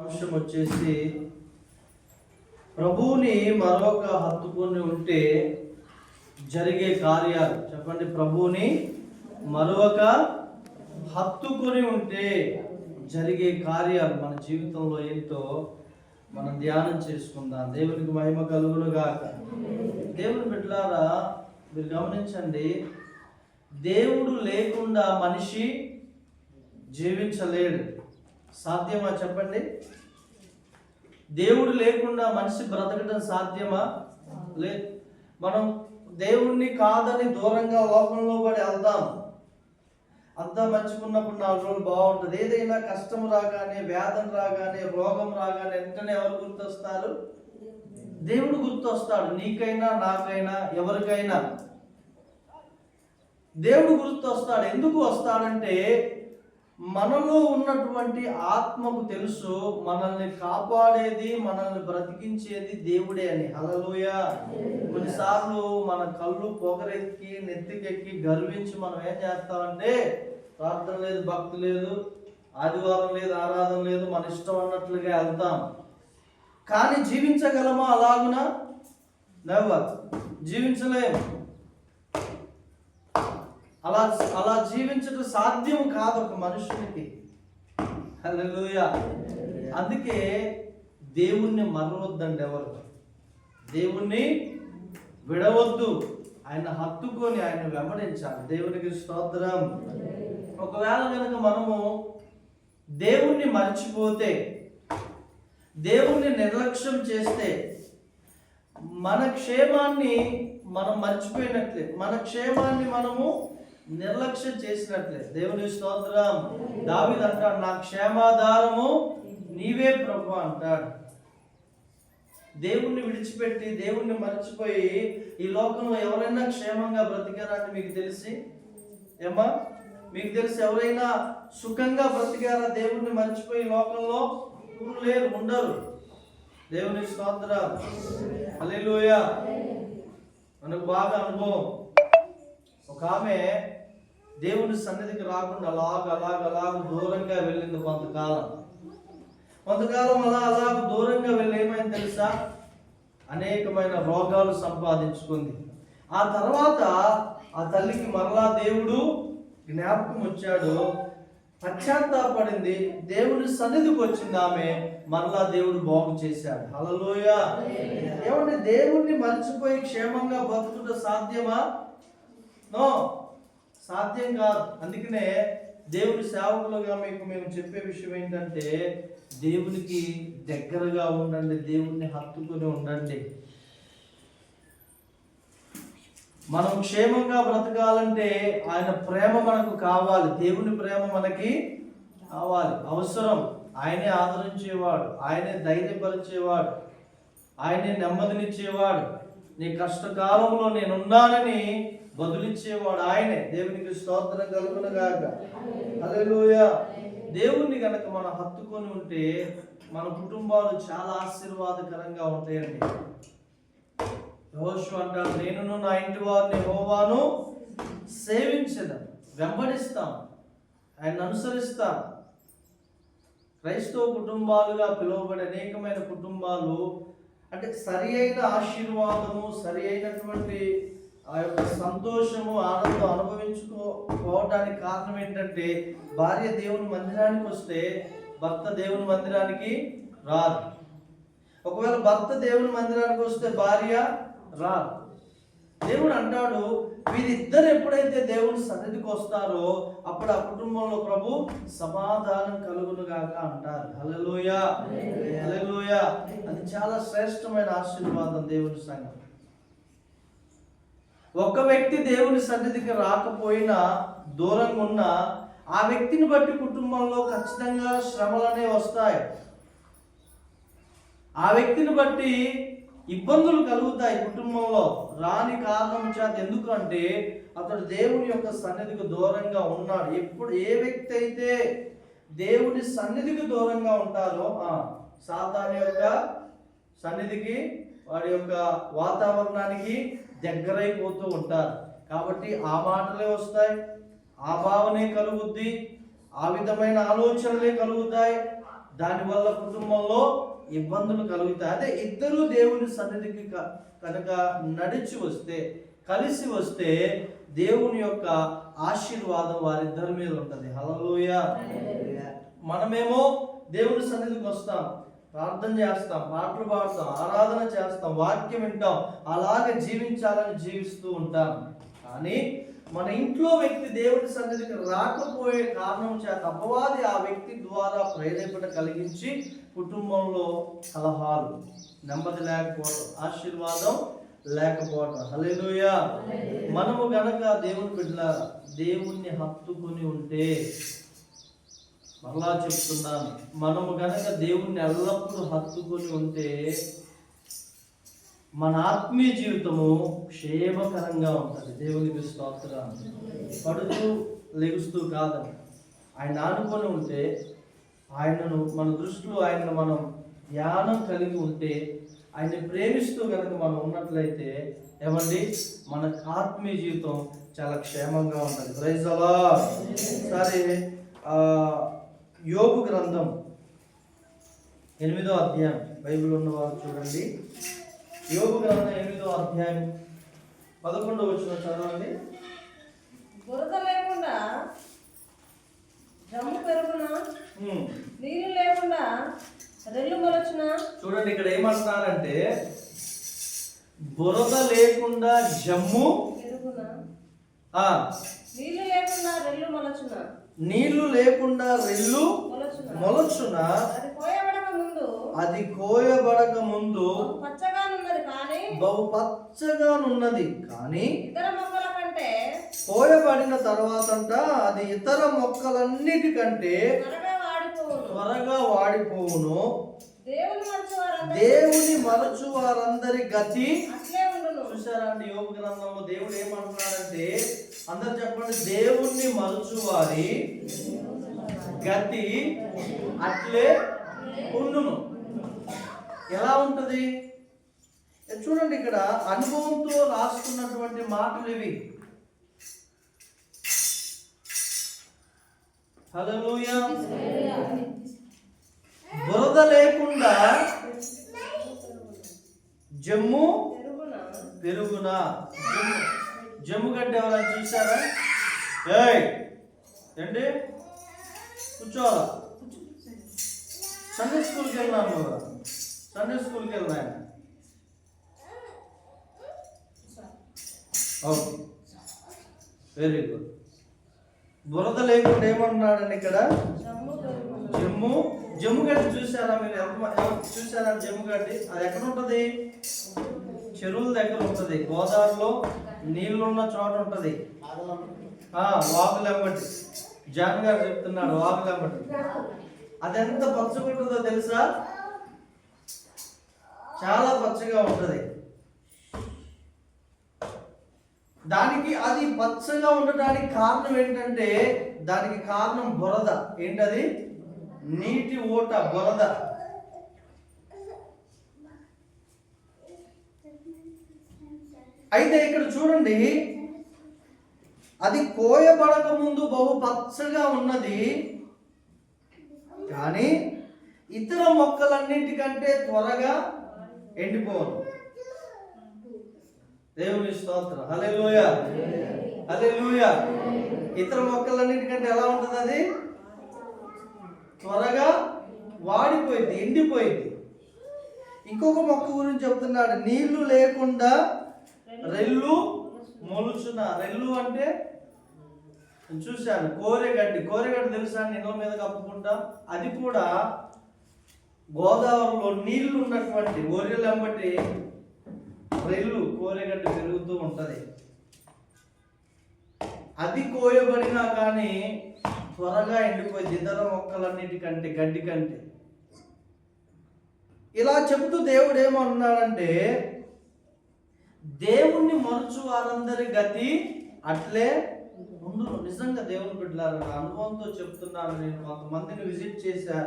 అంశం వచ్చేసి ప్రభువుని మరొక హత్తుకొని ఉంటే జరిగే కార్యాలు. చెప్పండి, ప్రభువుని మరొక హత్తుకొని ఉంటే జరిగే కార్యాలు మన జీవితంలో ఏంటో మనం ధ్యానం చేసుకుందాం. దేవునికి మహిమ కలుగును గాక. దేవుని బిడ్డలారా, మీరు గమనించండి, దేవుడు లేకుండా మనిషి జీవించలేడు. సాధ్యమా చెప్పండి? దేవుడు లేకుండా మనిషి బ్రతకడం సాధ్యమా? లేదు. మనం దేవుణ్ణి కాదని దూరంగా లోకంలో పడి వెళ్దాం. అంతా మంచుకున్నప్పుడు 4 రోజులు బాగుంటుంది. ఏదైనా కష్టం రాగానే, వేదన రాగానే, రోగం రాగానే వెంటనే ఎవరు గుర్తొస్తారు? దేవుడు గుర్తొస్తాడు. నీకైనా, నాకైనా, ఎవరికైనా దేవుడు గుర్తొస్తాడు. ఎందుకు వస్తాడంటే మనలో ఉన్నటువంటి ఆత్మకు తెలుసు మనల్ని కాపాడేది, మనల్ని బ్రతికించేది దేవుడే అని. హల్లెలూయా. కొన్నిసార్లు మన కళ్ళు పొగరెక్కి నెత్తికెక్కి గర్వించి మనం ఏం చేస్తామంటే, ప్రార్థన లేదు, భక్తి లేదు, ఆదివారం లేదు, ఆరాధన లేదు, మన ఇష్టం అన్నట్లుగా వెళ్తాం. కానీ జీవించగలమా అలాగునా? నెవర్. జీవించలేము. అలా జీవించడం సాధ్యం కాదు ఒక మనుషునికి. హల్లెలూయా. అందుకే దేవుణ్ణి మరవద్దండి ఎవరు. దేవుణ్ణి విడవద్దు. ఆయన హత్తుకొని ఆయన వెంబడించాలి. దేవునికి స్తోత్రం. ఒకవేళ కనుక మనము దేవుణ్ణి మర్చిపోతే, దేవుణ్ణి నిర్లక్ష్యం చేస్తే మన క్షేమాన్ని మనం మర్చిపోయినట్లే, మన క్షేమాన్ని మనము నిర్లక్ష్యం చేసినట్లే. దేవుని స్తోత్రం. దావీదు అంటాడు, నా క్షేమాధారము నీవే ప్రభు అంటాడు. దేవుణ్ణి విడిచిపెట్టి దేవుణ్ణి మర్చిపోయి ఈ లోకంలో ఎవరైనా క్షేమంగా బ్రతికారా అని మీకు తెలిసి ఏమా? మీకు తెలిసి ఎవరైనా సుఖంగా బ్రతికారా? దేవుణ్ణి మర్చిపోయి లోకంలో లేరు, ఉండరు. దేవుని స్తోత్రం. హల్లెలూయా. మనకు బాగా అనుభవం. ఒక ఆమె దేవుని సన్నిధికి రాకుండా అలాగ దూరంగా వెళ్ళింది. కొంతకాలం అలా దూరంగా వెళ్ళి ఏమైంది తెలుసా? అనేకమైన రోగాలు సంపాదించుకుంది. ఆ తర్వాత ఆ తల్లికి మరలా దేవుడు జ్ఞాపకం వచ్చాడు, పశ్చాత్తాపడింది, దేవుని సన్నిధికి వచ్చింది ఆమె. మరలా దేవుడు బాగు చేశాడు. హల్లెలూయా. ఏమంటే దేవుణ్ణి మర్చిపోయి క్షేమంగా బతుకుట సాధ్యమా? నో, సాధ్యం కాదు. అందుకనే దేవుని సేవకులుగా మీకు మేము చెప్పే విషయం ఏంటంటే, దేవునికి దగ్గరగా ఉండండి, దేవుణ్ణి హత్తుకుని ఉండండి. మనం క్షేమంగా బ్రతకాలంటే ఆయన ప్రేమ మనకు కావాలి. దేవుని ప్రేమ మనకి కావాలి, అవసరం. ఆయనే ఆదరించేవాడు, ఆయనే ధైర్యపరిచేవాడు, ఆయనే నెమ్మదినిచ్చేవాడు. నీ కష్టకాలంలో నేనున్నానని బదులిచ్చేవాడు ఆయనే. దేవునికి స్తోత్రం కలుగును గాక. హల్లెలూయా. దేవుణ్ణి కనుక మనం హత్తుకొని ఉంటే మన కుటుంబాలు చాలా ఆశీర్వాదకరంగా ఉంటాయండి. యెహోషువ అంటాడు, నేనును నా ఇంటి వారిని యెహోవాను సేవించడం, వెంబడిస్తాం, ఆయన అనుసరిస్తాం. క్రైస్తవ కుటుంబాలుగా పిలువబడే అనేకమైన కుటుంబాలు అంటే సరి అయిన ఆశీర్వాదము, సరి అయినటువంటి ఆ యొక్క సంతోషము, ఆనందం అనుభవించుకోవడానికి కారణం ఏంటంటే, భార్య దేవుని మందిరానికి వస్తే భర్త దేవుని మందిరానికి రాదు. ఒకవేళ భర్త దేవుని మందిరానికి వస్తే భార్య రాదు. దేవుడు అంటాడు, వీరిద్దరు ఎప్పుడైతే దేవుని సన్నిధికి వస్తారో అప్పుడు ఆ కుటుంబంలో ప్రభు సమాధానం కలుగును గాక అంటారు. హల్లెలూయా. హల్లెలూయా. అది చాలా శ్రేష్టమైన ఆశీర్వాదం దేవుని సంఘం. ఒక వ్యక్తి దేవుని సన్నిధికి రాకపోయినా, దూరంగా ఉన్నా, ఆ వ్యక్తిని బట్టి కుటుంబంలో ఖచ్చితంగా శ్రమలనే వస్తాయి. ఆ వ్యక్తిని బట్టి ఇబ్బందులు కలుగుతాయి కుటుంబంలో. రాని కారణం చేత. ఎందుకంటే అతడు దేవుని యొక్క సన్నిధికి దూరంగా ఉన్నాడు. ఎప్పుడు ఏ వ్యక్తి అయితే దేవుని సన్నిధికి దూరంగా ఉంటారో సాతాను యొక్క సన్నిధికి, వాడి యొక్క వాతావరణానికి దగ్గరైపోతూ ఉంటారు. కాబట్టి ఆ మాటలే వస్తాయి, ఆ భావనే కలుగుద్ది, ఆ విధమైన ఆలోచనలే కలుగుతాయి. దానివల్ల కుటుంబంలో ఇబ్బందులు కలుగుతాయి. అదే ఇద్దరు దేవుని సన్నిధికి కనుక నడిచి వస్తే, కలిసి వస్తే దేవుని యొక్క ఆశీర్వాదం వారిద్దరి మీద ఉంటుంది. హల్లెలూయా. మనమేమో దేవుని సన్నిధికి వస్తాం, ప్రార్థన చేస్తాం, పాటలు పాడతాం, ఆరాధన చేస్తాం, వాక్యం వింటాం, అలాగే జీవించాలని జీవిస్తూ ఉంటాం. కానీ మన ఇంట్లో వ్యక్తి దేవుని సన్నిధికి రాకపోయే కారణం చేత అపవాది ఆ వ్యక్తి ద్వారా ప్రేరేపణ కలిగించి కుటుంబంలో కలహాలు, నెమ్మది లేకపోవడం, ఆశీర్వాదం లేకపోవడం. హల్లెలూయా. మనము గనక దేవుని బిడ్డలారా దేవుణ్ణి హత్తుకొని ఉంటే, మరలా చెప్తున్నాను, మనము గనక దేవుణ్ణి ఎల్లప్పుడూ హత్తుకొని ఉంటే మన ఆత్మీయ జీవితము క్షేమకరంగా ఉంటుంది. దేవునికి స్తోత్రం. పడుతూ లెగుస్తూ కాదని ఆయన ఆనుకొని ఉంటే, ఆయనను మన దృష్టిలో ఆయనను మనం ధ్యానం కలిగి ఉంటే, ఆయన్ని ప్రేమిస్తూ కనుక మనం ఉన్నట్లయితే ఏమండి మన ఆత్మీయ జీవితం చాలా క్షేమంగా ఉంటుంది. Praise the lord. సరే, యోబు గ్రంథం 8వ అధ్యాయం, బైబిల్ ఉన్నవారు చూడండి. యోబు గ్రంథం 8వ అధ్యాయం 11వ వచనం చదవండి. బురద లేకుండా జమ్ము పెరుగునా, నీళ్లు లేకుండా రెల్లు మొలచునా. చూడండి, ఇక్కడ ఏమంటున్నారంటే బురద లేకుండా జమ్ము పెరుగునా, నీళ్లు లేకుండా రెల్లు మొలచునా, నీళ్లు లేకుండా రెల్లు మొలచునా. అది కోయబడక ముందు బహు పచ్చగానున్నది, కానీ ఇతర మొక్కల కంటే కోయబడిన తర్వాతంట అది ఇతర మొక్కలన్నిటికంటే త్వరగా వాడిపోవును. దేవుని మరచు వారందరి గతి చూసారా అండి? యోబు గ్రంథంలో దేవుడు ఏమంటున్నాడంటే, అందరు చెప్పండి, దేవుణ్ణి మరచు వారి గతి అట్లే ఉండును. ఎలా ఉంటది చూడండి, ఇక్కడ అనుభవంతో రాసుకున్నటువంటి మాటలు ఇవి. హల్లెలూయా. బురద లేకుండా జమ్ము పెరుగునా. జమ్ము గడ్డి ఎవరైనా చూసారా? ఏంటి కూర్చోవాలా? సండే స్కూల్కి వెళ్ళినాను, సండే స్కూల్కి వెళ్ళినా. Okay, very good. బురద లేకుండా ఏమంటున్నాడండి ఇక్కడ? జమ్ము గడ్డి చూసారా మీరు? చూసారా జమ్ము గడ్డి? అది ఎక్కడ ఉంటుంది? చెరువుల దగ్గర ఉంటుంది, గోదావరిలో నీళ్లున్న చోట ఉంటుంది, వాగులెంబటి. జాన్ గారు చెప్తున్నాడు, వాగులెంబటి. అది ఎంత పచ్చగా ఉంటుందో తెలుసా? చాలా పచ్చగా ఉంటుంది. దానికి అది పచ్చగా ఉండటానికి కారణం ఏంటంటే, దానికి కారణం బురద. ఏంటది? నీటి ఓట, బురద. అయితే ఇక్కడ చూడండి, అది కోయబడక ముందు బహు పచ్చగా ఉన్నది, కానీ ఇతర మొక్కలన్నింటికంటే త్వరగా ఎండిపోను. దేవుని స్తోత్రం. హల్లెలూయా, హల్లెలూయా. ఇతర మొక్కలన్నింటికంటే ఎలా ఉంటుంది? అది త్వరగా వాడిపోయింది, ఎండిపోయింది. ఇంకొక మొక్క గురించి చెప్తున్నాడు, నీళ్లు లేకుండా రెల్లు మొలుచున. రెల్లు అంటే చూశాను, కోరెగడ్డి. కోరెగడ్డి తెలుసా? నీళ్ళ మీద కప్పుకుంటాం. అది కూడా గోదావరిలో నీళ్లు ఉన్నటువంటి ఒరియలెంబటి రెల్లు, కోరెగడ్డి పెరుగుతూ ఉంటది. అది కోయబడినా కానీ త్వరగా ఎండిపోయింది ఇతర మొక్కలన్నిటికంటే, గడ్డి కంటే. ఇలా చెబుతూ దేవుడు ఏమన్నాడంటే, దేవుణ్ణి మరచు వారందరి గతి అట్లే ఉండును. నిజంగా దేవుని బిడ్డలారా, నా అనుభవంతో చెప్తున్నాను. నేను కొంతమందిని విజిట్ చేశా,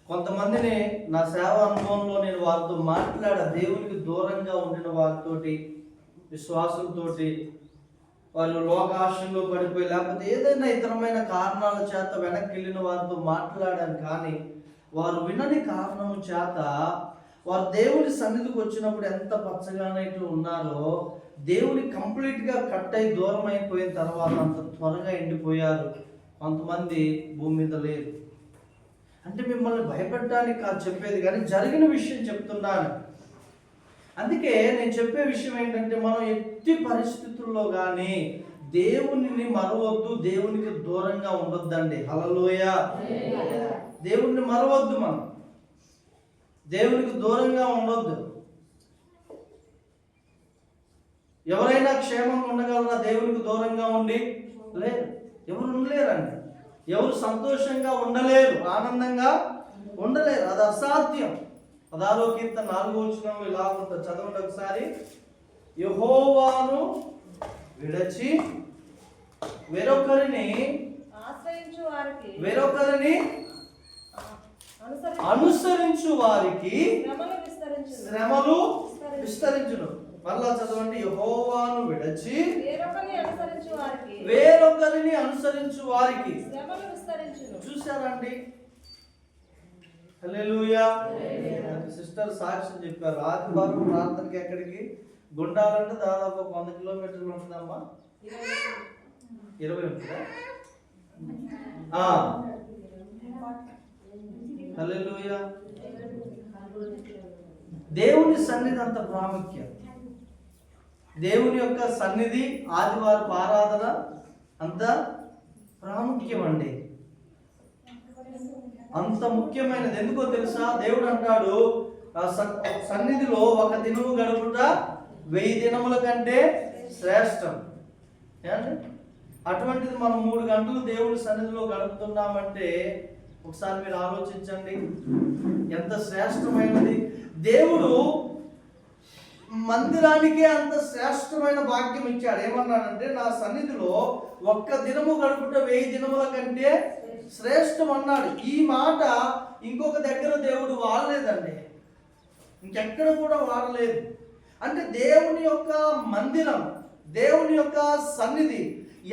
కొంతమందిని నా సేవ అనుభవంలో నేను వారితో మాట్లాడా. దేవునికి దూరంగా ఉండిన వారితోటి, విశ్వాసంతోటి, వాళ్ళు లోకాశంలో పడిపోయి లేకపోతే ఏదైనా ఇతరమైన కారణాల చేత వెనక్కి వెళ్ళిన వారితో మాట్లాడాను. కానీ వారు వినని కారణము చేత వారు దేవుని సన్నిధికి వచ్చినప్పుడు ఎంత పచ్చగానైతే ఉన్నారో దేవుని కంప్లీట్గా కట్ అయి దూరం అయిపోయిన తర్వాత అంత త్వరగా ఎండిపోయారు. కొంతమంది భూమి మీద లేరు. అంటే మిమ్మల్ని భయపెట్టడానికి కాదు చెప్పేది, కానీ జరిగిన విషయం చెప్తున్నాను. అందుకే నేను చెప్పే విషయం ఏంటంటే, మనం ఎట్టి పరిస్థితుల్లో కానీ దేవునిని మరవద్దు, దేవునికి దూరంగా ఉండొద్దండి. హల్లెలూయా. దేవుణ్ణి మరవద్దు, మనం దేవునికి దూరంగా ఉండొద్దు. ఎవరైనా క్షేమంగా ఉండగలరా దేవునికి దూరంగా ఉండి? లేదు, ఎవరు ఉండలేరండి. ఎవరు సంతోషంగా ఉండలేరు, ఆనందంగా ఉండలేరు. అది అసాధ్యం. 16వ కీర్తన 4వ వచనంలో ఇలా ఉంటుంది, చదవండి ఒకసారి. యెహోవాను విడచి వేరొకరిని అనుసరించు వారికి శ్రమలు విస్తరించును. మళ్ళా చదవండి. యెహోవాను విడచి వేరొకరిని అనుసరించు వారికి. చూసారండి? హల్లెలూయా. సిస్టర్ సాక్ష్యం చెప్పారు. ఆదివారం ప్రార్థనకి ఎక్కడికి? గుండాలంటే దాదాపు 100 కిలోమీటర్లు ఉంటుందమ్మా. 20 ఉంటుందా? హల్లెలూయా. దేవుని సన్నిధి అంత ప్రాముఖ్యం. దేవుని యొక్క సన్నిధి, ఆదివారపు ఆరాధన అంత ప్రాముఖ్యం అండి. అంత ముఖ్యమైనది. ఎందుకో తెలుసా? దేవుడు అంటాడు, సన్నిధిలో ఒక దినము గడుపుట 1000 దినముల కంటే శ్రేష్టం. అటువంటిది మనం 3 గంటలు దేవుడి సన్నిధిలో గడుపుతున్నామంటే ఒకసారి మీరు ఆలోచించండి, ఎంత శ్రేష్టమైనది. దేవుడు మందిరానికే అంత శ్రేష్టమైన భాగ్యం ఇచ్చాడు. ఏమన్నాడంటే, నా సన్నిధిలో ఒక్క దినము గడుపుట 1000 దినముల కంటే శ్రేష్టం అన్నాడు. ఈ మాట ఇంకొక దగ్గర దేవుడు వాడలేదండి, ఇంకెక్కడ కూడా వాడలేదు. అంటే దేవుని యొక్క మందిరం, దేవుని యొక్క సన్నిధి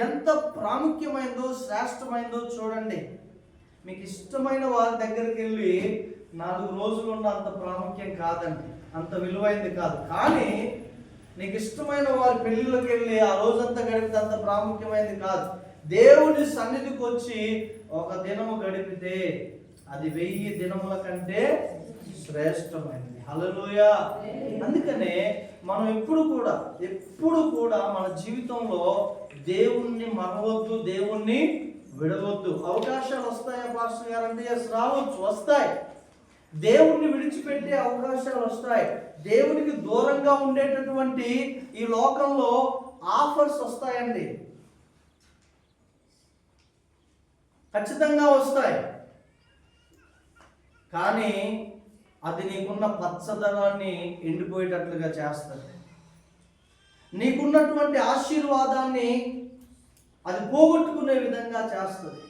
ఎంత ప్రాముఖ్యమైందో, శ్రేష్టమైందో చూడండి. మీకు ఇష్టమైన వారి దగ్గరికి వెళ్ళి 4 రోజులు ఉన్న అంత ప్రాముఖ్యం కాదండి, అంత విలువైంది కాదు. కానీ నీకు ఇష్టమైన వారి పెళ్ళిళ్ళకి వెళ్ళి ఆ రోజంతా గడిపితే అంత ప్రాముఖ్యమైనది కాదు. దేవుని సన్నిధికి వచ్చి ఒక దినము గడిపితే అది 1000 దినముల కంటే శ్రేష్టమైనది. హల్లెలూయా. అందుకనే మనం ఎప్పుడు కూడా మన జీవితంలో దేవుణ్ణి మరవద్దు, దేవుణ్ణి విడవద్దు. అవకాశాలు వస్తాయా పాస్టర్ గారు అంటే రావచ్చు, వస్తాయి. దేవుణ్ణి విడిచిపెట్టే అవకాశాలు వస్తాయి. దేవునికి దూరంగా ఉండేటటువంటి ఈ లోకంలో ఆఫర్స్ వస్తాయండి, ఖచ్చితంగా వస్తాయి. కానీ అది నీకున్న పచ్చదనాన్ని ఎండిపోయేటట్లుగా చేస్తుంది. నీకున్నటువంటి ఆశీర్వాదాన్ని అది పోగొట్టుకునే విధంగా చేస్తుంది.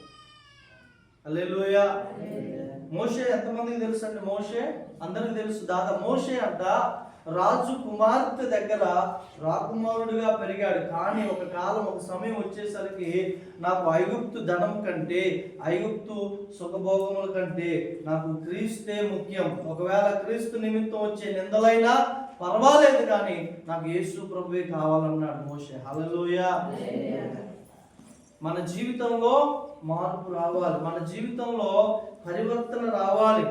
హల్లెలూయా. మోషే ఎంతమందికి తెలుసు అండి? మోషే అందరికి తెలుసు. మోషే అంట రాజు కుమార్తె దగ్గర రాకుమారుడుగా పెరిగాడు. కానీ ఒక సమయం వచ్చేసరికి నాకు ఐగుప్తు ధనం కంటే, ఐగుప్తు సుఖభోగముల కంటే నాకు క్రీస్తే ముఖ్యం. ఒకవేళ క్రీస్తు నిమిత్తం వచ్చే నిందలైనా పర్వాలేదు, కానీ నాకు యేసు ప్రభువే కావాలన్నాడు మోషే. హల్లెలూయా. మన జీవితంలో మార్పు రావాలి, మన జీవితంలో పరివర్తన రావాలి.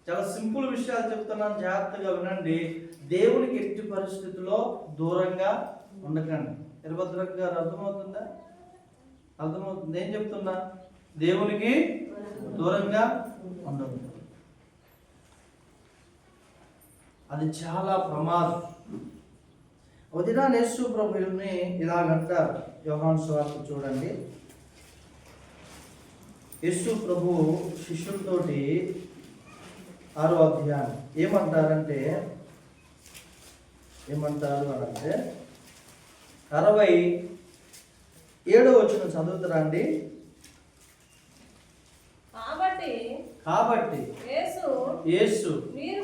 చాలా సింపుల్ విషయాలు చెప్తున్నాను, జాగ్రత్తగా వినండి. దేవునికి ఎట్టి పరిస్థితుల్లో దూరంగా ఉండకండి. వీరభద్రక్క గారు అర్థమవుతుందా? అర్థమవుతుంది. ఏం చెప్తున్నా? దేవునికి దూరంగా ఉండదు, అది చాలా ప్రమాదం. వదినా యేసు ప్రభువుని ఇలాగంటారు. యోహాను సువార్త చూడండి. యేసు ప్రభు శిష్యులతోటి 6వ అధ్యాయం ఏమంటారు అంటే 67వ వచనం చదువుతారండి. కాబట్టి యేసు మీరు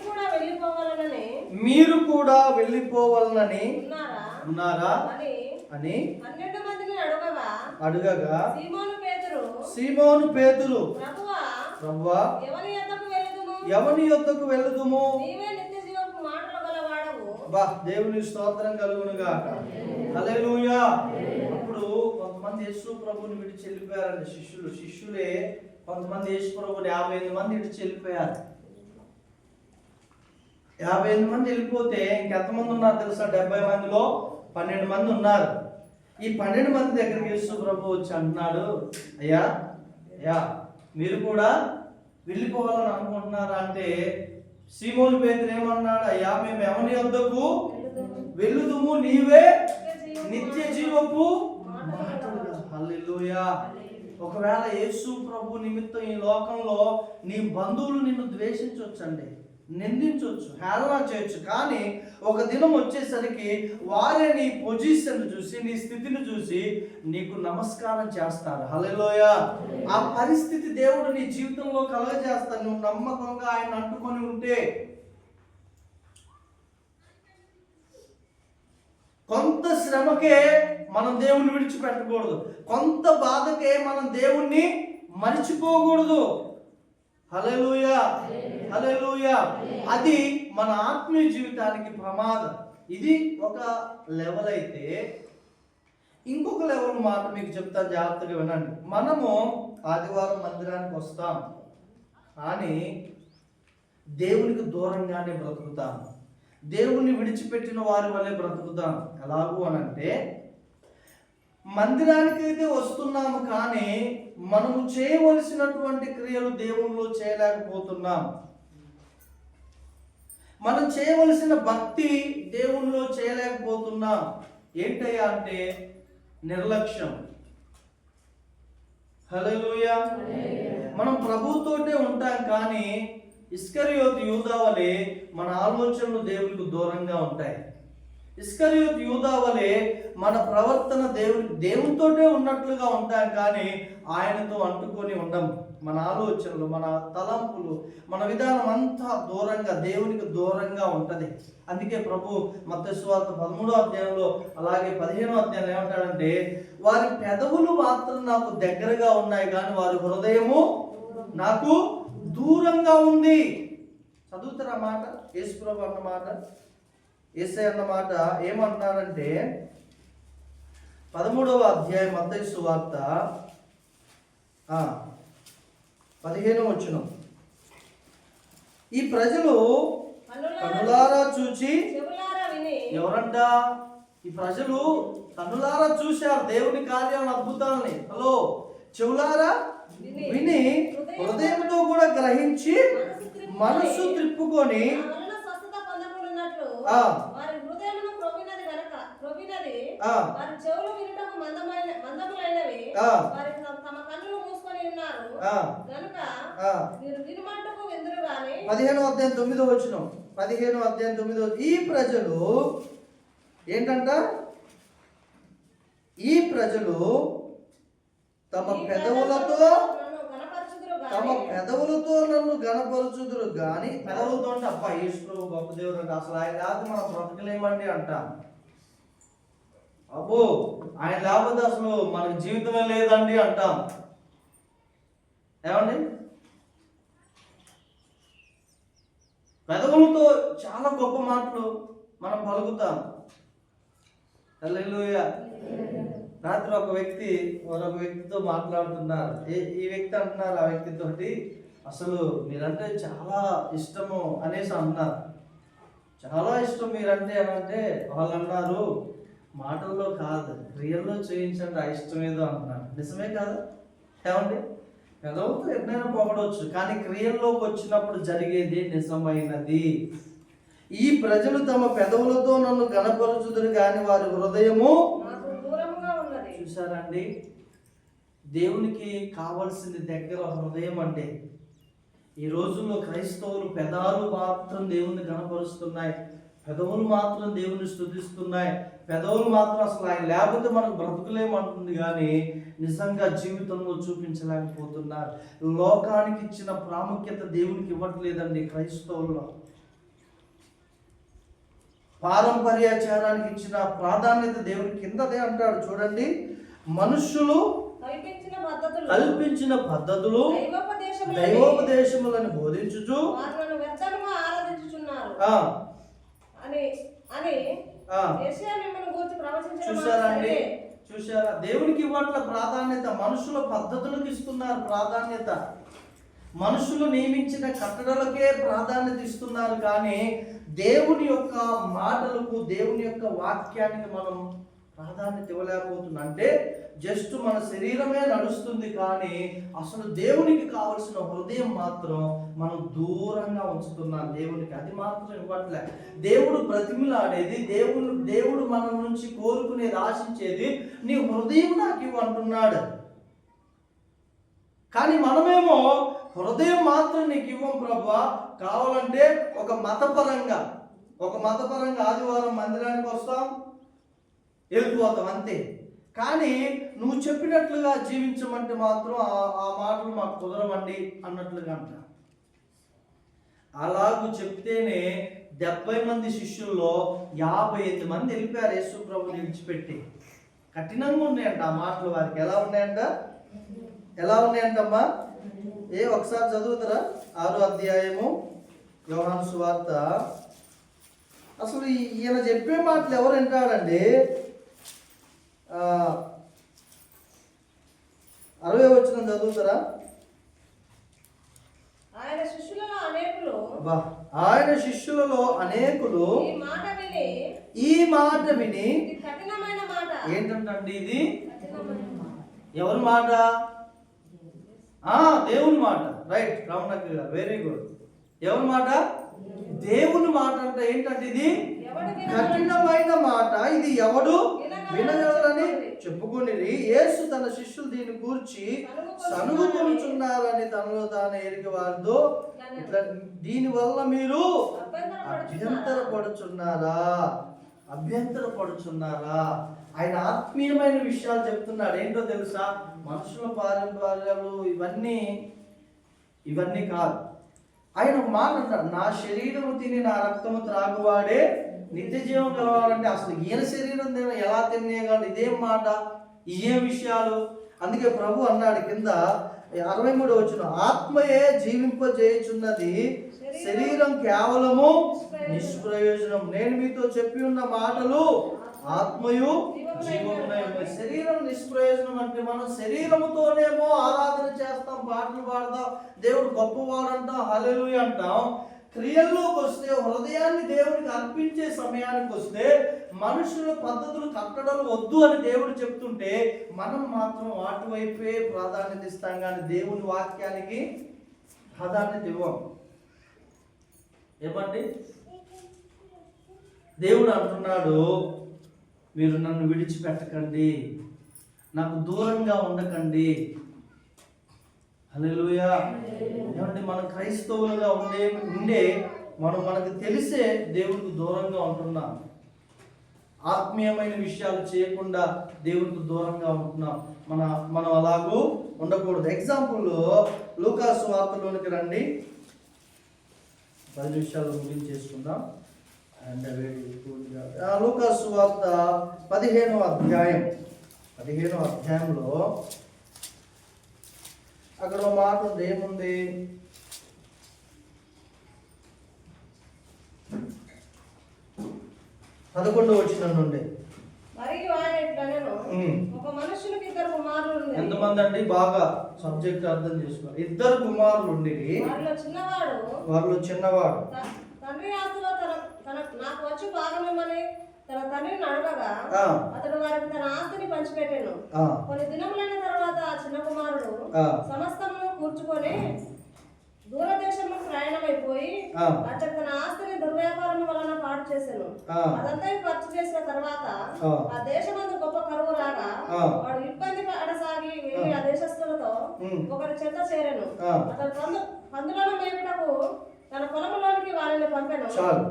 కూడా వెళ్ళిపోవాలని ఉన్నారా అని అడగగా సీమోను పేతురు ప్రభువా ఎవని యొద్దకు వెళ్ళుదుము? ఎవని యొద్దకు వెళ్ళుదుము? నీవే నిత్య జీవపు మాటలు గలవాడవు. బా దేవుని స్తోత్రం కలుగును గాక. హల్లెలూయా. అప్పుడు కొంతమంది యేసు ప్రభుని విడిచి వెళ్ళిపోయారండి. శిష్యులే కొంతమంది యేసు ప్రభుని 58 మంది విడిచి వెళ్ళిపోయారు. 58 మంది వెళ్ళిపోతే ఇంకెంతమంది ఉన్నారు తెలుసా? 70 మందిలో 12 మంది ఉన్నారు. ఈ 12 మంది దగ్గరికి యేసు ప్రభు వచ్చి అంటున్నాడు, అయ్యా అయ్యా మీరు కూడా వెళ్ళిపోవాలని అనుకుంటున్నారా అంటే సీమోను పేతురు ఏమన్నాడు? అయ్యా మేము ఎవని యొద్దకు వెళ్ళుదుము? నీవే నిత్య జీవపు మాటలు. హల్లెలూయా. ఒకవేళ యేసు ప్రభు నిమిత్తం ఈ లోకంలో నీ బంధువులు నిన్ను ద్వేషించవచ్చండి, నిందించవచ్చు, హేళన చేయొచ్చు. కానీ ఒక దినం వచ్చేసరికి వారే నీ పొజిషన్ చూసి, నీ స్థితిని చూసి నీకు నమస్కారం చేస్తారు. హల్లెలూయా. ఆ పరిస్థితి దేవుడు నీ జీవితంలో కలుగజేస్తాడు నువ్వు నమ్మకంగా ఆయన అంటుకొని ఉంటే. కొంత శ్రమకే మనం దేవుణ్ణి విడిచిపెట్టకూడదు, కొంత బాధకే మనం దేవుణ్ణి మరిచిపోకూడదు. హల్లెలూయా. హల్లెలూయా. అది మన ఆత్మీయ జీవితానికి ప్రమాదం. ఇది ఒక లెవెల్ అయితే, ఇంకొక లెవెల్ మాట మీకు చెప్తాను, జాగ్రత్తగా వినండి. మనము ఆదివారం మందిరానికి వస్తాం కానీ దేవునికి దూరంగానే బ్రతుకుతాం, దేవుణ్ణి విడిచిపెట్టిన వారి వల్లే బ్రతుకుతాం. ఎలాగూ అనంటే మందిరానికి అయితే వస్తున్నాము కానీ మనము చేయవలసినటువంటి క్రియలు దేవునిలో చేయలేకపోతున్నాం. మనం చేయవలసిన భక్తి దేవునిలో చేయలేకపోతున్నాం. ఏంటయ్యా అంటే నిర్లక్ష్యం. హల్లెలూయా. మనం ప్రభుతోటే ఉంటాం కానీ ఇస్కరియోతు యూదా వలె మన ఆలోచనలు దేవునికి దూరంగా ఉంటాయి. ఇస్కరియోతు యూదా వలె మన ప్రవర్తన దేవునితోటే ఉన్నట్లుగా ఉంటాం కానీ ఆయనతో అంటుకొని ఉండం. మన ఆలోచనలు, మన తలంపులు, మన విధానం అంతా దూరంగా, దేవునికి దూరంగా ఉంటది. అందుకే ప్రభు మత్తయి సువార్త 13వ అధ్యాయంలో అలాగే 15వ అధ్యాయంలో ఏమంటాడంటే వారి పెదవులు మాత్రం నాకు దగ్గరగా ఉన్నాయి కానీ వారి హృదయము నాకు దూరంగా ఉంది. చదువుతారా మాట? యేసు ప్రభు అన్న మాట, యేసయ్య అన్న మాట ఏమంటున్నారంటే 13వ అధ్యాయం మత్తయి సువార్త 15వ వచనం. ఈ ప్రజలు కన్నులారా చూచి, ఎవరంట? ఈ ప్రజలు కన్నులారా చూశారు దేవుని కార్యాలను, అద్భుతాలని. హలో, చెవులారా విని హృదయంతో కూడా గ్రహించి మనసు త్రిప్పుకొని పదిహేనవ అధ్యాయం 9వ వచనం. 15వ అధ్యాయం 9వ. ఈ ప్రజలు ఏంటంట? ఈ ప్రజలు తమ పెదవులతో నన్ను గణపరచుదురు గాని, పెదవులతో అంటే అబ్బా యేసు ప్రభు గొప్ప దేవుడు అంటే అసలు ఆయన లేకపోతే మనం బ్రతకలేమండి అంటాం. అబ్బో ఆయన లేకపోతే అసలు మనకు జీవితమే లేదండి అంటాం. ఏమండి? పెదవులతో చాలా గొప్ప మాటలు మనం పలుకుతాం. హల్లెలూయా. రాత్రి ఒక వ్యక్తి మరొక వ్యక్తితో మాట్లాడుతున్నారు. ఈ వ్యక్తి అంటున్నారు ఆ వ్యక్తితోటి, అసలు మీరంటే చాలా ఇష్టము అనేసి అంటున్నారు. చాలా ఇష్టం మీరంటే అంటే వాళ్ళు అన్నారు మాటల్లో కాదు రియల్లో చేయించండి ఆ ఇష్టం ఏదో అంటున్నారు. నిజమే కాదు? ఏమండి? పెదవులతో ఎన్నైనా పొగడవచ్చు కానీ క్రియల్లోకి వచ్చినప్పుడు జరిగేది నిజమైనది. ఈ ప్రజలు తమ పెదవులతో నన్ను గణపరచుదురు కానీ వారి హృదయము. చూసారండి, దేవునికి కావలసింది దగ్గర హృదయం. అంటే ఈ రోజుల్లో క్రైస్తవులు పెదాలు మాత్రం దేవుని గణపరుస్తున్నాయి, పెదవులు మాత్రం దేవుని స్తుతిస్తున్నాయి, పెదవులు మాత్రం అసలు ఆయన లేకపోతే మనకు బ్రతుకులేమంటుంది కానీ నిజంగా జీవితంలో చూపించలేకపోతున్నారు. లోకానికి ఇచ్చిన ప్రాముఖ్యత దేవునికి ఇవ్వట్లేదండి క్రైస్తవుల్లో. పారంపర్యాచారానికి ఇచ్చిన ప్రాధాన్యత దేవుని కిందదే అంటాడు. చూడండి, మనుష్యులు కల్పించిన పద్ధతులు దైవోపదేశములను బోధించుచు వారు నన్ను వ్యర్థముగా ఆరాధించుచున్నారు ఆ, అని అని ఆ. యెషయా మిమ్మల్ని గూర్చి ప్రవచించిన మాట చూసారండి, సరే. చూసారా? దేవునికి ఇవ్వట్ల ప్రాధాన్యత, మనుషుల పద్ధతులకు ఇస్తున్నారు ప్రాధాన్యత, మనుషులు నియమించిన కట్టడలకే ప్రాధాన్యత ఇస్తున్నారు. కానీ దేవుని యొక్క మాటలకు, దేవుని యొక్క వాక్యానికి మనం ప్రాధాన్యత ఇవ్వలేకపోతున్నాం. అంటే జస్ట్ మన శరీరమే నడుస్తుంది, కానీ అసలు దేవునికి కావలసిన హృదయం మాత్రం మనం దూరంగా ఉంచుతున్నాం దేవునికి. అది మాత్రం ఇవ్వట్లే. దేవుడు బ్రతిమిలాడేది, దేవుడు మన నుంచి కోరుకునేది, ఆశించేది నీ హృదయం నాకు ఇవ్వు అంటున్నాడు. కానీ మనమేమో హృదయం మాత్రం నీకు ఇవ్వం ప్రభువా, కావాలంటే ఒక మతపరంగా ఆదివారం మందిరానికి వస్తాం, వెళ్ళిపోతాం అంతే. కానీ నువ్వు చెప్పినట్లుగా జీవించమంటే మాత్రం ఆ మాటలు మాకు కుదరవండి అన్నట్లుగా అంట. అలాగూ చెప్తేనే 70 మంది శిష్యుల్లో 58 మంది వెళ్ళిపోయారు యేసు ప్రభుని విడిచిపెట్టి. కఠినంగా ఉన్నాయంట ఆ మాటలు వారికి. ఎలా ఉన్నాయంటమ్మా? ఒకసారి చదువుతారా? 6వ అధ్యాయము యోహాను సువార్త. అసలు ఈయన చెప్పే మాటలు ఎవరు వింటాడండి? 60వ వచనం చదువుతారా? ఆయన శిష్యులలో అనేకులు ఈ మాట విని కఠినమైన మాట ఏంటంటే ఇది ఎవరి మాట? దేవుని మాట. రైట్, రామనక్క గారు, వెరీ గుడ్. ఎవరి మాట? దేవుని మాట. అంటే ఏంటంటే ఇది కఠినమైన మాట, ఇది ఎవడు వినగలరని చెప్పుకుని యేసు తన శిష్యులు దీని గూర్చి సనుగుకొనుచున్నారని తనలో తాను ఎరిగి వారితో, ఇట్లా దీని వల్ల మీరు అభ్యంతరపడుచున్నారా? ఆయన ఆత్మీయమైన విషయాలు చెప్తున్నాడు. ఏంటో తెలుసా? మనుషుల పారంపర్యాలు ఇవన్నీ కాదు. ఆయన ఒక మాట అంటాడు, నా శరీరము తిని నా రక్తము త్రాగువాడే నిత్య జీవం కలవాలంటే అసలు ఈయన శరీరం ఎలా తినేయగలడు? ఇదేం మాట, ఇదేం విషయాలు? అందుకే ప్రభు అన్నాడు కింద 63వ వచనం, ఆత్మయే జీవింపజేయుచున్నది, శరీరం కేవలము నిష్ప్రయోజనం. నేను మీతో చెప్పి ఉన్న మాటలు ఆత్మయు జీవమునై ఉన్నాయి. శరీరం నిష్ప్రయోజనం అంటే మనం శరీరముతోనేమో ఆరాధన చేస్తాం, పాటలు పాడతాం, దేవుడు గొప్పవాడు అంటాం, హల్లెలూయా అంటాం. క్రియల్లోకి వస్తే, హృదయాన్ని దేవుడికి అర్పించే సమయానికి వస్తే, మనుషుల పద్ధతులు కట్టడలు వద్దు అని దేవుడు చెప్తుంటే మనం మాత్రం వాటి వైపే ప్రాధాన్యత ఇస్తాం, కానీ దేవుని వాక్యానికి ప్రాధాన్యత ఇవ్వం. ఏమండి? దేవుడు అంటున్నాడు, మీరు నన్ను విడిచిపెట్టకండి, నాకు దూరంగా ఉండకండి. హల్లెలూయా. ఏమంటే మనం క్రైస్తవులుగా ఉండే మనకు తెలిసే దేవుడికి దూరంగా ఉంటున్నాం. ఆత్మీయమైన విషయాలు చేయకుండా దేవుడికి దూరంగా ఉంటున్నాం. మనం అలాగూ ఉండకూడదు. ఎగ్జాంపుల్ లూకాసు వార్తలోనికి రండి, 10 నిమిషాలు ముగించేసుకుందాం. లూకాసు వార్త 15వ అధ్యాయంలో అక్కడ మాట ఉంది. ఏముంది? 11వ వచనం నుండి. ఎంతమంది అండి? బాగా సబ్జెక్ట్ అర్థం చేసుకోవాలి. 2 కుమారులు ఉండేవి. వారిలో చిన్నవాడు నాకు వచ్చి భాగమేమని తన తండ్రిని అడగగా అతడు వారికి తన ఆస్తిని పంచిపెట్టాను. కొన్ని దినములైన తర్వాత ఆ చిన్న కుమారుడు సమస్తమును కూర్చుకొని దూరదేశంలో ప్రయాణమైపోయి అతడు తన ఆస్తిని దుర్వ్యాపారం వలన పాడు చేశాను. అదంతా ఖర్చు చేసిన తర్వాత ఆ దేశమందు గొప్ప కరువు రాగా వాడు ఇబ్బంది పడసాగి వెళ్ళి ఆ దేశస్తులతో ఒకరి చెత్త చేరాను. అతడు పందులను మేపుటకు తన పొలంలోనికి వారిని పంపాను. చాలు.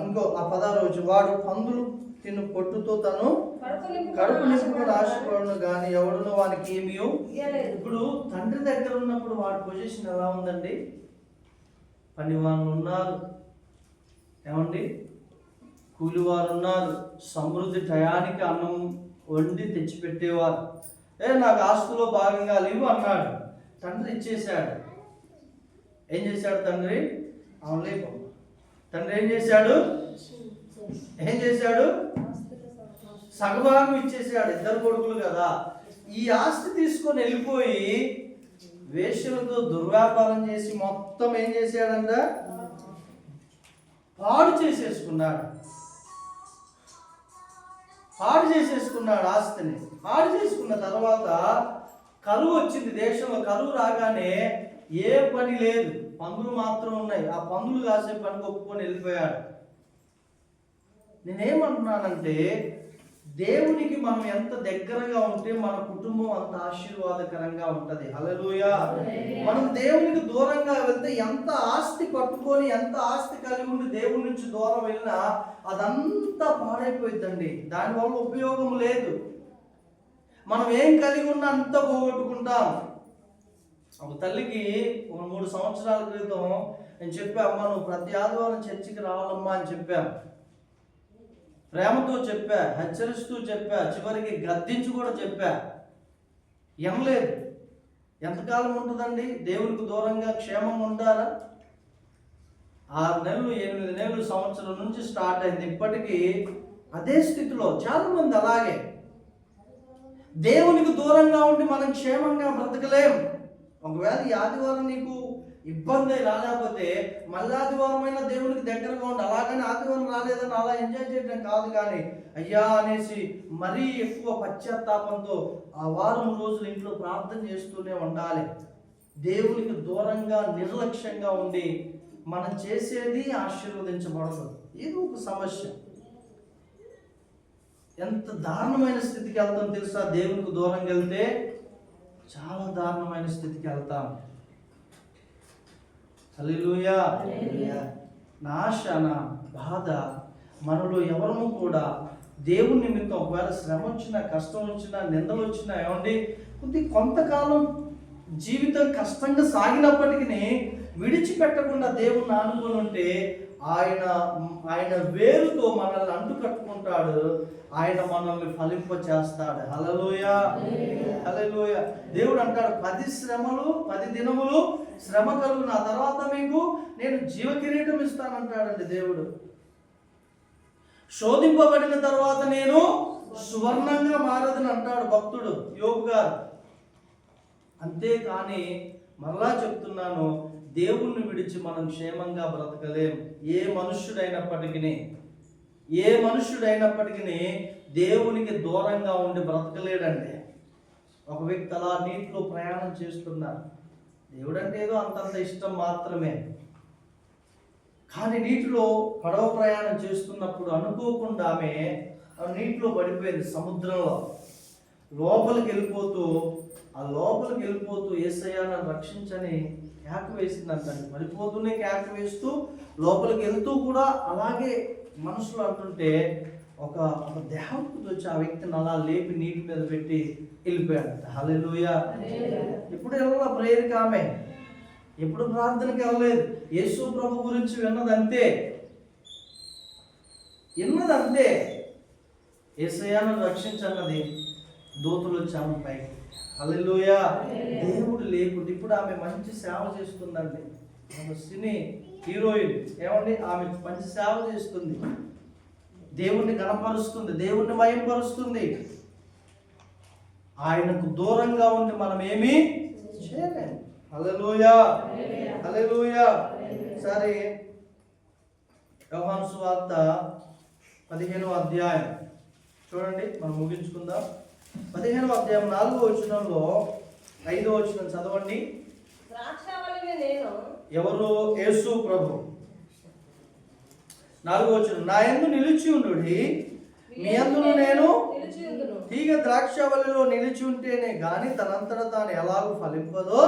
ఇంకో ఆ 16వ వచనం, వాడు పందులు తిను పొట్టుతో తను కడుపు నింపుకుని ఆశపడను కానీ ఎవడును వానికి ఏమీ. ఇప్పుడు తండ్రి దగ్గర ఉన్నప్పుడు వాడి పొజిషన్ ఎలా ఉందండి? పనివాళ్ళు ఉన్నారు, ఏమండి, కూలివారు ఉన్నారు, సమృద్ధి టయానికి అన్నం వండి తెచ్చిపెట్టేవారు. నాకు ఆస్తులో భాగంగా లేవు అన్నాడు, తండ్రి ఇచ్చేశాడు. ఏం చేశాడు తండ్రి? అవును లేపు. తండ్రి ఏం చేశాడు? సగభాగం ఇచ్చేసాడు. ఇద్దరు కొడుకులు కదా. ఈ ఆస్తి తీసుకొని వెళ్ళిపోయి వేశ్యలతో దుర్వ్యాపారం చేసి మొత్తం ఏం చేశాడంట? పాడు చేసేసుకున్నాడు ఆస్తిని. పాడు చేసుకున్న తర్వాత కరువు వచ్చింది దేశంలో. కరువు రాగానే ఏ పని లేదు, పందులు మాత్రం ఉన్నాయి. ఆ పందులు కాసే పని ఒప్పుకొని వెళ్ళిపోయాడు. నేనేమంటున్నానంటే, దేవునికి మనం ఎంత దగ్గరగా ఉంటే మన కుటుంబం అంత ఆశీర్వాదకరంగా ఉంటది. హల్లెలూయా. మనం దేవునికి దూరంగా వెళ్తే ఎంత ఆస్తి పట్టుకొని ఎంత ఆస్తి కలిగి ఉండి దేవుడి నుంచి దూరం వెళ్ళినా అదంతా పాడైపోయిందండి. దానివల్ల ఉపయోగం లేదు. మనం ఏం కలిగి ఉన్నా అంత పోగొట్టుకుంటాం. ఒక తల్లికి ఒక 3 సంవత్సరాల క్రితం నేను చెప్పా, అమ్మ నువ్వు ప్రతి ఆదివారం చర్చికి రావాలమ్మా అని చెప్పాను. ప్రేమతో చెప్పా, హెచ్చరిస్తూ చెప్పా, చివరికి గద్దించి కూడా చెప్పా. లేదు. ఎంతకాలం ఉంటుందండి దేవునికి దూరంగా? క్షేమంగా ఉండాలా? 6 నెలలు 8 నెలలు సంవత్సరం నుంచి స్టార్ట్ అయింది. ఇప్పటికీ అదే స్థితిలో చాలామంది అలాగే. దేవునికి దూరంగా ఉండి మనం క్షేమంగా బ్రతకలేం. ఒకవేళ ఈ ఆదివారం నీకు ఇబ్బంది రాలేకపోతే మళ్ళీ ఆదివారం అయినా దేవునికి దగ్గరగా ఉండి, అలాగని ఆదివారం రాలేదని అలా ఎంజాయ్ చేయడం కాదు, కానీ అయ్యా అనేసి మరీ ఎక్కువ పశ్చాత్తాపంతో ఆ వారం రోజులు ఇంట్లో ప్రార్థన చేస్తూనే ఉండాలి. దేవునికి దూరంగా నిర్లక్ష్యంగా ఉండి మనం చేసేది ఆశీర్వదించబడదు. ఇది ఒక సమస్య. ఎంత దారుణమైన స్థితికి వెళ్తాం తెలుసా? దేవునికి దూరంగా వెళ్తే చాలా దారుణమైన స్థితికి వెళ్తాం. హల్లెలూయా. నా ఆశ, నా బాధ, మనలో ఎవరము కూడా దేవుని నిమిత్తం ఒకవేళ శ్రమ వచ్చినా, కష్టం వచ్చినా, నిందలు వచ్చినా, ఏమండి కొంతకాలం జీవితం కష్టంగా సాగినప్పటికీ విడిచిపెట్టకుండా దేవుణ్ణి ఆనుకొని ఉంటే ఆయన వేరుతో మనల్ని అంటుకట్టుకుంటాడు. ఆయన మనల్ని ఫలింప చేస్తాడు. హల్లెలూయా. హల్లెలూయా. దేవుడు అంటాడు, 10 దినములు శ్రమ కలుగున ఆ తర్వాత మీకు నేను జీవ కిరీటం ఇస్తానంటాడండి దేవుడు. శోధింపబడిన తర్వాత నేను సువర్ణంగా మారదని అంటాడు భక్తుడు యోబు గారు. అంతేకాని మరలా చెప్తున్నాను, దేవుణ్ణి విడిచి మనం క్షేమంగా బ్రతకలేం. ఏ మనుష్యుడైనప్పటికీ దేవునికి దూరంగా ఉండి బ్రతకలేడండి. ఒక వ్యక్తి అలా నీటిలో ప్రయాణం చేస్తున్నారు. దేవుడు అంటే ఏదో అంతంత ఇష్టం మాత్రమే. కానీ నీటిలో పడవ ప్రయాణం చేస్తున్నప్పుడు అనుకోకుండా ఆమె నీటిలో పడిపోయింది. సముద్రంలో లోపలికి వెళ్ళిపోతూ యేసయ్యా నన్ను రక్షించని కేక వేసిందంటండి. పడిపోతూనే కేక వేస్తూ లోపలికి వెళ్తూ కూడా అలాగే మనసులో అంటుంటే ఒక దేవదూత వచ్చి ఆ వ్యక్తిని అలా లేపి నీటి మీద పెట్టి వెళ్ళిపోయాడంట. హల్లెలూయా. ఎప్పుడు వెళ్ళాల ప్రేయర్కి ఆమె, ఎప్పుడు ప్రార్థనకి వెళ్ళలేదు. యేసు ప్రభు గురించి విన్నదంతే. యేసయ్యా నన్ను రక్షించన్నది. దూతలు వచ్చాము పైకి. హల్లెలూయా. దేవుడు లేకుండా ఇప్పుడు ఆమె మంచి సేవ చేస్తుందండి. సినీ హీరోయిన్ ఏమండి, ఆమె మంచి సేవ చేస్తుంది. దేవుణ్ణి గణపరుస్తుంది, దేవుణ్ణి మహిమపరుస్తుంది. ఆయనకు దూరంగా ఉండి మనం ఏమీ చేయలేం. హల్లెలూయా. హల్లెలూయా. సరే, యోహాను సువార్త 15వ అధ్యాయం చూడండి, మనం ముగించుకుందాం. 15వ అధ్యాయం 4వ వచనంలో 5వ వచనం చదవండి. ఎవరు? యేసు ప్రభు. 4వ వచనం, నా యందు నిలిచి ఉండుడి, మీ యందును నేను తీగ ద్రాక్షవల్లిలో నిలిచి ఉంటేనే గాని తనంతట తాను ఎలాగూ ఫలింపదో,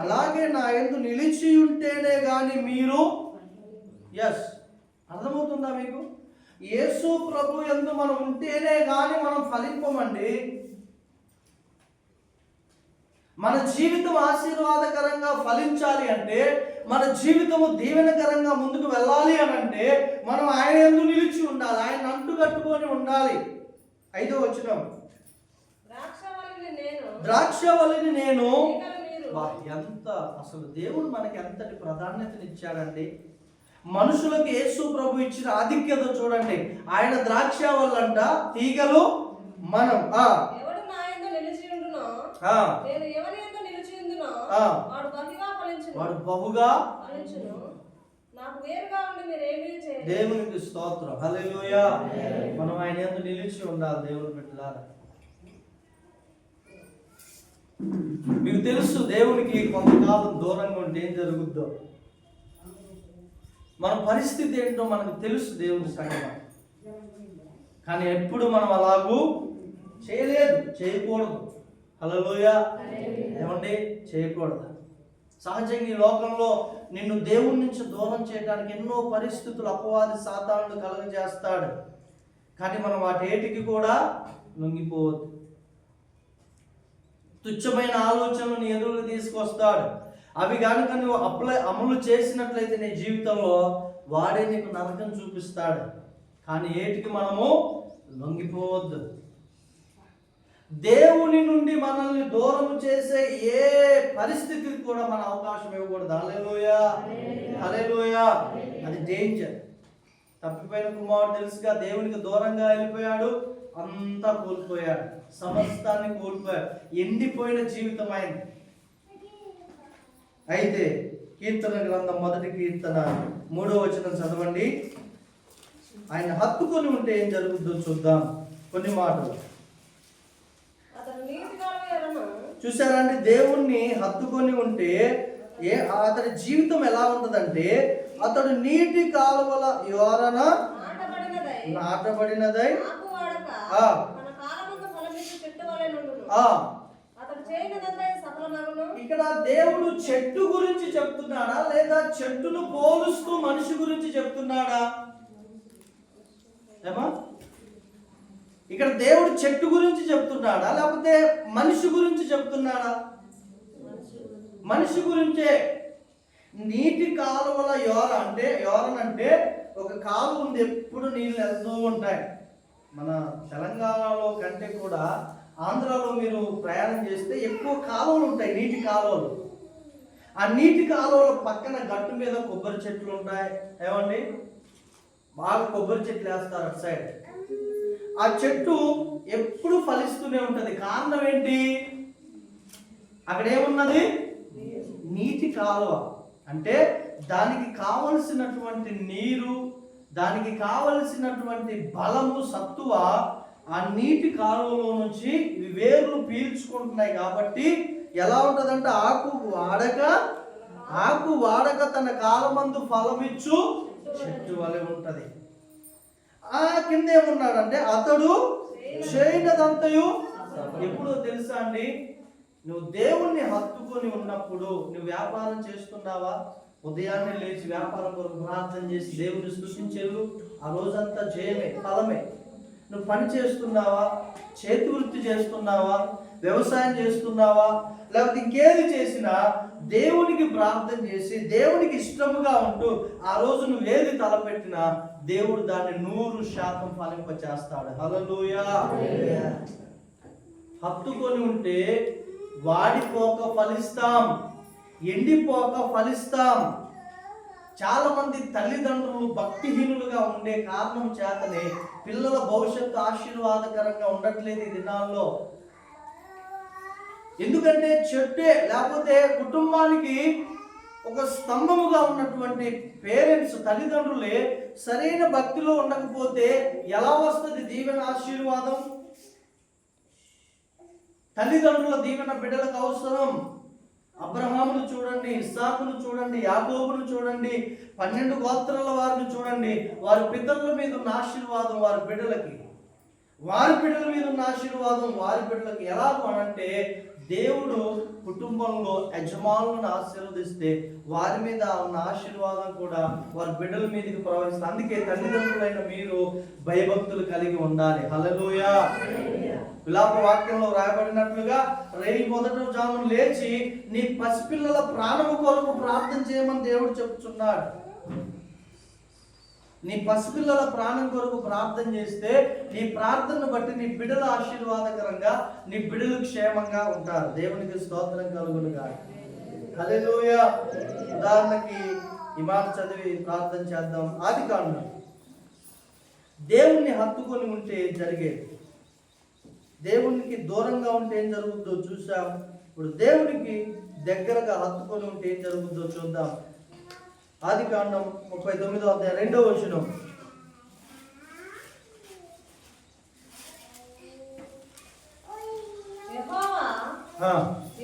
అలాగే నా యందు నిలిచి ఉంటేనే గాని మీరు. అర్థమవుతుందా మీకు? యేసు ప్రభు యందు మనం ఉంటేనే గాని మనం ఫలింపమండి. మన జీవితం ఆశీర్వాదకరంగా ఫలించాలి అంటే, మన జీవితము దీవెనకరంగా ముందుకు వెళ్ళాలి అని అంటే మనం ఆయన యందు నిలిచి ఉండాలి, ఆయన అంటుకట్టుకొని ఉండాలి. 5వ వచనం, ద్రాక్షవల్లిని నేను ఎంత అసలు దేవుడు మనకి ఎంతటి ప్రాధాన్యతనిచ్చాడండి. మనుషులకు యేసు ప్రభు ఇచ్చిన ఆధిక్యత చూడండి. ఆయన ద్రాక్ష వల్లంట, తీగలు మనం. వాడు బహుగా దేవునికి స్తోత్రం, హల్లెలూయా. మనం ఆయన యందు నిలిచి ఉండాలి దేవుని బిడ్డలారా. మీకు తెలుసు దేవునికి కొంతకాలం దూరంగా ఉంటే ఏం జరుగుద్దో. మన పరిస్థితి ఏంటో మనకు తెలుసు దేవుని సంగతి. కానీ ఎప్పుడు మనం అలాగూ చేయలేదు, చేయకూడదు. హల్లెలూయా. ఏమండి, చేయకూడదు. సహజంగా ఈ లోకంలో నిన్ను దేవుని నుంచి దూరం చేయడానికి ఎన్నో పరిస్థితులు అపవాది సాతానుడు కలుగజేస్తాడు. కానీ మనం వాటేటికి కూడా లొంగిపోవద్దు. తుచ్చమైన ఆలోచనలు నీ ఎదురుగా తీసుకొస్తాడు. అవి కనుక నువ్వు అమలు చేసినట్లయితే నీ జీవితంలో వాడే నీకు నరకం చూపిస్తాడు. కానీ ఏటికి మనము లొంగిపోవద్దు. దేవుని నుండి మనల్ని దూరం చేసే ఏ పరిస్థితికి కూడా మన అవకాశం ఇవ్వకూడదు. హల్లెలూయా, హల్లెలూయా. అది డేంజర్. తప్పిపోయిన కుమారుడు తెలుసుగా, దేవునికి దూరంగా వెళ్ళిపోయాడు, అంతా కోల్పోయాడు, సమస్తాన్ని కోల్పోయాడు, ఎండిపోయిన జీవితం అయింది. అయితే కీర్తన గ్రంథం 1వ కీర్తన 3వ వచనం చదవండి. ఆయన హత్తుకొని ఉంటే ఏం జరుగుతుందో చూద్దాం. కొన్ని మాటలు చూసారండి. దేవుణ్ణి హత్తుకొని ఉంటే అతడి జీవితం ఎలా ఉంటదంటే, అతడు నీటి కాలువల యోరన నాటబడినదై ఇక్కడ దేవుడు చెట్టు గురించి చెప్తున్నాడా లేదా చెట్టును పోలుస్తూ మనిషి గురించి చెప్తున్నాడా? ఏమా, ఇక్కడ దేవుడు చెట్టు గురించి చెప్తున్నాడా లేకపోతే మనిషి గురించి చెప్తున్నాడా? మనిషి గురించే. నీటి కాలువల యోరన్ అంటే ఒక కాలువ ఉంది, ఎప్పుడు నీళ్ళు వెళ్తూ ఉంటాయి. మన తెలంగాణలో కంటే కూడా ఆంధ్రాలో మీరు ప్రయాణం చేస్తే ఎక్కువ కాలువలు ఉంటాయి, నీటి కాలువలు. ఆ నీటి కాలువల పక్కన గట్టు మీద కొబ్బరి చెట్లు ఉంటాయి. ఏమండి, బాగా కొబ్బరి చెట్లు వేస్తారు అటు సైడ్. ఆ చెట్టు ఎప్పుడు ఫలిస్తూనే ఉంటది. కారణం ఏంటి? అక్కడ ఏమున్నది? నీటి కాలువ. అంటే దానికి కావలసినటువంటి నీరు, దానికి కావలసినటువంటి బలము, సత్తువ ఆ నీటి కాలువలో నుంచి వేర్లు పీల్చుకుంటున్నాయి. కాబట్టి ఎలా ఉంటదంటే ఆకు వాడక తన కాలమందు ఫలమిచ్చు చెట్టు వలె ఉంటది. ఆ కింద ఏమున్నాడంటే అతడు చేయనదంతయు. ఎప్పుడు తెలుసా అండి, నువ్వు దేవుణ్ణి హత్తుకొని ఉన్నప్పుడు నువ్వు వ్యాపారం చేస్తున్నావా? ఉదయాన్నే లేచి వ్యాపారం కొరకు ప్రార్థన చేసి దేవుని స్తుతించేళ్ళు, ఆ రోజంతా జయమే, ఫలమే. నువ్వు పని చేస్తున్నావా, చేతి వృత్తి చేస్తున్నావా, వ్యవసాయం చేస్తున్నావా, లేకపోతే ఇంకేది చేసినా దేవునికి ప్రార్థన చేసి దేవునికి ఇష్టముగా ఉంటూ ఆ రోజు నువ్వు ఏది తలపెట్టినా దేవుడు దాన్ని 100% ఫలింప చేస్తాడు. హల్లెలూయా. హత్తుకొని ఉంటే వాడిపోక ఫలిస్తాం, ఎండిపోక ఫలిస్తాం. చాలా మంది తల్లిదండ్రులు భక్తిహీనులుగా ఉండే కారణం చేతనే పిల్లల భవిష్యత్తు ఆశీర్వాదకరంగా ఉండట్లేదు ఈ దినాల్లో. ఎందుకంటే చెట్టే లేకపోతే కుటుంబానికి ఒక స్తంభముగా ఉన్నటువంటి పేరెంట్స్, తల్లిదండ్రులే సరైన భక్తిలో ఉండకపోతే ఎలా వస్తుంది దీవెన, ఆశీర్వాదం? తల్లిదండ్రుల దీవెన బిడ్డలకు అవసరం. అబ్రహామును చూడండి, ఇస్సాకును చూడండి, యాకోబును చూడండి, 12 గోత్రాల వారిని చూడండి. వారి పితరుల మీద ఉన్న ఆశీర్వాదం వారి బిడ్డలకి, వారి బిడ్డల మీద ఉన్న ఆశీర్వాదం వారి బిడ్డలకి. ఎలాగో అనంటే దేవుడు కుటుంబంలో యజమానులను ఆశీర్వదిస్తే వారి మీద ఉన్న ఆశీర్వాదం కూడా వారి బిడ్డల మీదకి ప్రవహిస్తుంది. అందుకే తల్లిదండ్రులైన మీరు భయభక్తులు కలిగి ఉండాలి. హల్లెలూయా. విలాప వాక్యంలో రాయబడినట్లుగా రేయి మొదట జామున లేచి నీ పసిపిల్లల ప్రాణము కొరకు ప్రార్థన చేయమని దేవుడు చెప్తున్నాడు. నీ పసిపిల్లల ప్రాణం కొరకు ప్రార్థన చేస్తే నీ ప్రార్థనను బట్టి నీ బిడ్డల ఆశీర్వాదకరంగా, నీ బిడ్డలు క్షేమంగా ఉంటారు. దేవునికి స్తోత్రం కలుగునుగాక. హల్లెలూయా. ఉదాహరణకి ఈ మాట చదివి ప్రార్థన చేద్దాం. ఆదికాండం, దేవుణ్ణి హత్తుకొని ఉంటే జరిగేది, దేవునికి దూరంగా ఉంటే ఏం జరుగుతుందో చూసాం. ఇప్పుడు దేవునికి దగ్గరగా హత్తుకొని ఉంటే ఏం జరుగుతుందో చూద్దాం. ఆదికాండం 39వ అధ్యాయం 2వ వచనం.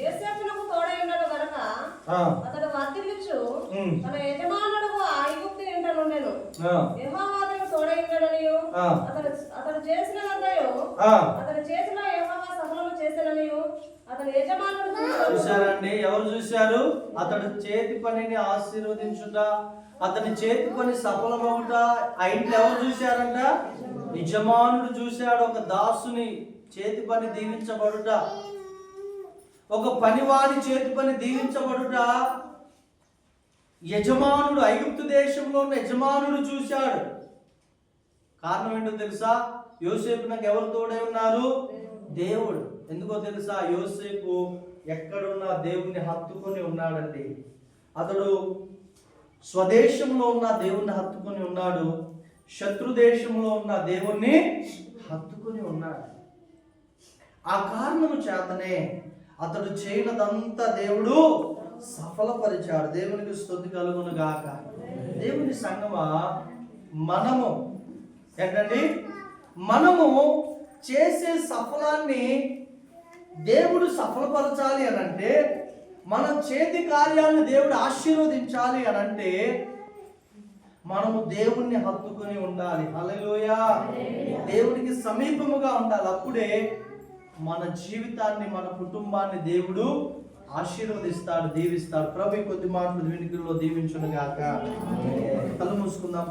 యోసేపునకు తోడై ఉన్నాడు గనుక అతడు వర్ధిల్లుచు తన యజమానులకు ఐగుప్తు ఇంట నుండెను. యెహోవా అతనికి తోడై ఉన్నాడనియు అతడు చేసినదంతయు అతని చేతిలో యెహోవా సఫలము చేసెననియు అతని యజమానుడు చూశారండి. ఎవరు చూశారు? అతడు చేతి పనిని ఆశీర్వదించుట, అతని చేతి పని సఫలమవుట ఆ ఇంట్లో ఎవరు చూశారంట? యజమానుడు చూశాడు. ఒక దాసుని చేతి పని దీవించబడుట, ఒక పనివాడి చేతి పని దీవించబడుట యజమానుడు, ఐగుప్తు దేశంలో ఉన్న యజమానుడు చూశాడు. కారణం ఏంటో తెలుసా? యోసేపు నాకు ఎవరు తోడై ఉన్నారు? దేవుడు. ఎందుకో తెలుసా? యోసేపు ఎక్కడున్నా దేవుణ్ణి హత్తుకొని ఉన్నాడండి. అతడు స్వదేశంలో ఉన్న దేవుణ్ణి హత్తుకొని ఉన్నాడు, శత్రు దేశంలో ఉన్న దేవుణ్ణి హత్తుకొని ఉన్నాడు. ఆ కారణము చేతనే అతడు చేయనదంతా దేవుడు సఫలపరిచాడు. దేవునికి స్తుతి కలుగును గాక. దేవుని సంగమా, మనము ఏంటండి, మనము చేసే సఫలాన్ని దేవుడు సఫలపరచాలి అని అంటే, మన చేతి కార్యాలను దేవుడు ఆశీర్వదించాలి అని అంటే మనము దేవుణ్ణి హత్తుకొని ఉండాలి. హల్లెలూయా. దేవునికి సమీపముగా ఉండాలి. అప్పుడే మన జీవితాన్ని, మన కుటుంబాన్ని దేవుడు ఆశీర్వదిస్తాడు, దీవిస్తాడు. ప్రభు కొద్ది మాటలు వినికిడిలో దీవించును గాక. కళ్ళు మూసుకుందాం.